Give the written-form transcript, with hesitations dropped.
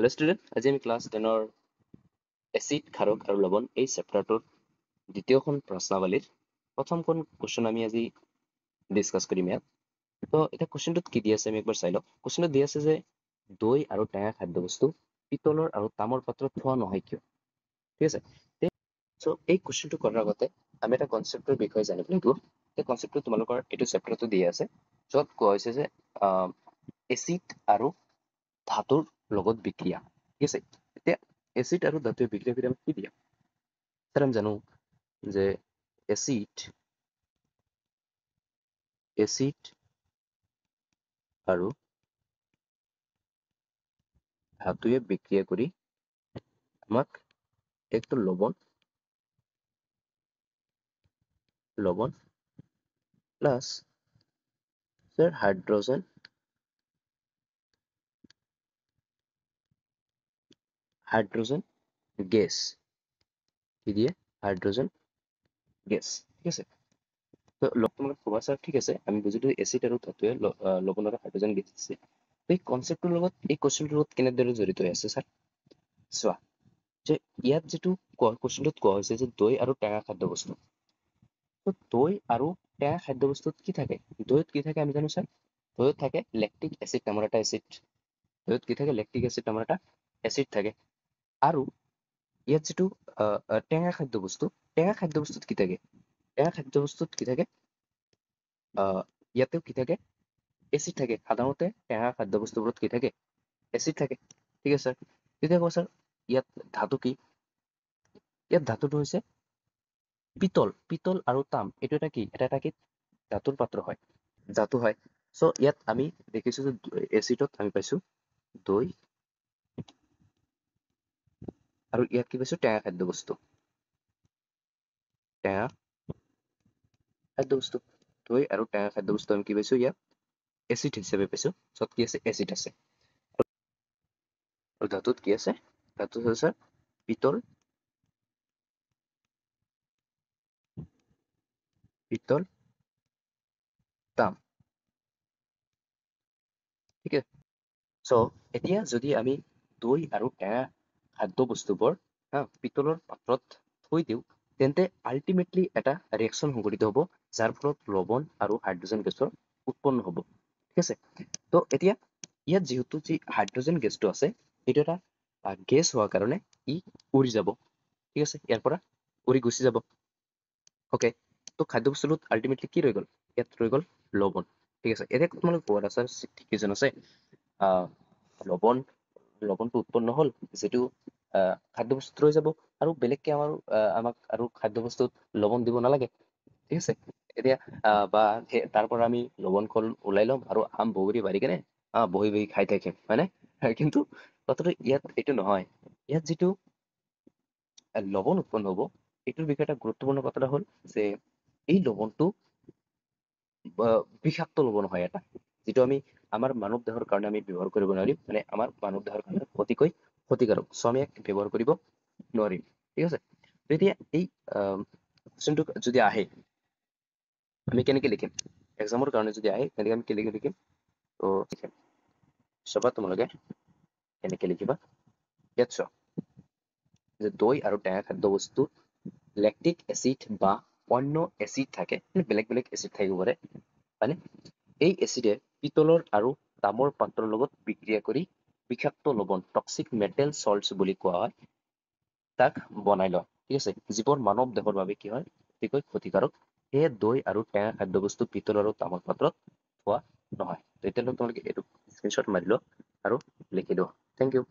Hello' student, আজি আমি class 10ৰ acid, ক্ষাৰক আৰু লৱণ এই চেপ্টাৰটোৰ দ্বিতীয়খন প্ৰশ্নাৱলীৰ প্ৰথমখন কুৱেশ্যন আমি আজি ডিছকাছ কৰিম ইয়াত। তো এতিয়া কুৱেশ্যনটোত কি দি আছে আমি একবাৰ চাই লওঁ। কুৱেশ্যনটোত দি আছে যে দৈ আৰু টেঙা খাদ্যবস্তু পিতলৰ আৰু তামৰ পাত্ৰত থোৱা নহয় কিয়? ঠিক আছে। চ' এই কুৱেশ্যনটো কৰাৰ আগতে আমি এটা কনচেপ্টৰ বিষয়ে জানিব লাগিব। সেই কনচেপ্টটো তোমালোকৰ এইটো চেপ্টাৰটো দিয়া আছে, য'ত কোৱা হৈছে যে এচিড আৰু ধাতুৰ লগত বিক্ৰিয়া। ঠিক আছে। এতিয়া এচিড আৰু ধাতুৰ বিক্ৰিয়া কৰি আমি কি দিয়া? স্যাৰ আমি জানো যে এচিড আৰু ধাতুৱে বিক্ৰিয়া কৰি আমাক একটো লৱণ প্লাছ স্যাৰ হাইড্ৰোজেন গেছ কি দিয়ে? Hydrogen gas. ঠিক আছে। তো তোমালোকে ক'বা স্যাৰ ঠিক আছে, আমি বুজিলো এচিড আৰু ধাতুৱে লৱণ আৰু হাইড্ৰোজেন গেছ দিছে। এই কনচেপ্টটোৰ লগত এই কুৱেশ্যনটোৰ লগত কেনেদৰে জড়িত হৈ আছে স্যাৰ? চোৱা যে ইয়াত যিটো কুৱেশ্যনটোত কোৱা হৈছে যে দৈ আৰু টেঙা খাদ্যবস্তু। তো দৈ আৰু টেঙা খাদ্যবস্তুত কি থাকে? দৈত কি থাকে আমি জানো স্যাৰ? দৈত থাকে লেক্টিক এচিড নামৰ এটা এচিড। দৈত কি থাকে? লেক্টিক এচিড নামৰ এটা এচিড থাকে। আৰু ইয়াত যিটো টেঙা খাদ্যবস্তুত কি থাকে? টেঙা খাদ্যবস্তুত কি থাকে? ইয়াতেও কি থাকে? এচিড থাকে। সাধাৰণতে টেঙা খাদ্যবস্তুবোৰত কি থাকে? এচিড থাকে। ঠিক আছে। তেতিয়া ক'ব স্যাৰ ইয়াত ধাতু কি? ইয়াত ধাতুটো হৈছে পিতল আৰু তাম। এইটো এটা কি? এটা কি ধাতুৰ পাত্ৰ হয়, ধাতু হয়। চ' ইয়াত আমি দেখিছো যে এচিডত আমি পাইছো দৈ আৰু ইয়াত কি পাইছো? টেঙা খাদ্যবস্তু। দৈ আৰু টেঙা খাদ্যবস্তু আমি কি পাইছো? ইয়াত এচিড হিচাপে পাইছো। য'ত কি আছে? এচিড আছে। আৰু ধাতুত কি আছে? ধাতুত আছে পিতল তাম। ঠিক আছে। চ' এতিয়া যদি আমি দৈ আৰু টেঙা খাদ্যবস্তুবোৰ পিতলৰ পাত্ৰত থৈ দিওঁ, তেন্তে আল্টিমেটলি এটা ৰিয়েকশ্যন সংঘটিত হ'ব, যাৰ ফলত লৱণ আৰু হাইড্ৰোজেন গেছৰ উৎপন্ন হ'ব। ঠিক আছে। তো এতিয়া ইয়াত যিহেতু যি হাইড্ৰোজেন গেছটো আছে, এইটো এটা গেছ হোৱাৰ কাৰণে ই উৰি যাব। ঠিক আছে। ইয়াৰ পৰা উৰি গুচি যাব। অ'কে। তো খাদ্যবস্তুটোত আল্টিমেটলি কি ৰৈ গ'ল? ইয়াত ৰৈ গ'ল লৱণ। ঠিক আছে। এতিয়া তোমালোকে ক'ব স্যাৰ কিজন আছে লৱণটো উৎপন্ন হ'ল, যিটো খাদ্যবস্তুত ৰৈ যাব, আৰু বেলেগকে আমাক আৰু খাদ্যবস্তুত লৱণ দিব নালাগে। ঠিক আছে। এতিয়া বা তাৰ পৰা আমি লৱণকণ ওলাই ল'ম আৰু আম বগৰী বাঢ়ি কেনে বহি বহি খাই থাকিম, হয়নে? কিন্তু কথাটো ইয়াত এইটো নহয়। ইয়াত যিটো লৱণ উৎপন্ন হ'ব, এইটোৰ বিষয়ে এটা গুৰুত্বপূৰ্ণ কথাটা হ'ল যে এই লৱণটো বিষাক্ত লৱণ হয় এটা, যিটো আমি আমাৰ মানৱ দেহৰ কাৰণে আমি ব্যৱহাৰ কৰিব নোৱাৰিম, মানে আমাৰ মানৱ দেহৰ কাৰণে ক্ষতিকাৰক। চ' আমি ইয়াক ব্যৱহাৰ কৰিব নোৱাৰিম। ঠিক আছে। তেতিয়া এই কুৱেশ্যনটো যদি আহে, আমি কেনেকে লিখিম? এক্সামৰ কাৰণে যদি আহে, তেনেকে আমি কেনেকে লিখিম? তো চাবা তোমালোকে কেনেকে লিখিবা। ইয়াত চোৱা যে দৈ আৰু টেঙা খাদ্যবস্তুত লেক্টিক এচিড বা অন্য এচিড থাকে, বেলেগ বেলেগ এচিড থাকিব পাৰে, হয়নে? এই এচিডে পিতলৰ আৰু তামৰ পাত্ৰৰ লগত বিক্ৰিয়া কৰি বিষাক্ত লৱণ, টক্সিক মেটেল চল্টছ বুলি কোৱা হয়, তাক বনাই লয়। ঠিক আছে। যিবোৰ মানৱ দেহৰ বাবে কি হয়? অতিকৈ ক্ষতিকাৰক। সেয়ে দৈ আৰু টেঙা খাদ্যবস্তু পিতল আৰু তামৰ পাত্ৰত থোৱা নহয়। তেতিয়াহ'লে তোমালোকে এইটো স্ক্ৰীনশ্বট মাৰি লোৱা আৰু লিখি লোৱা। Thank U.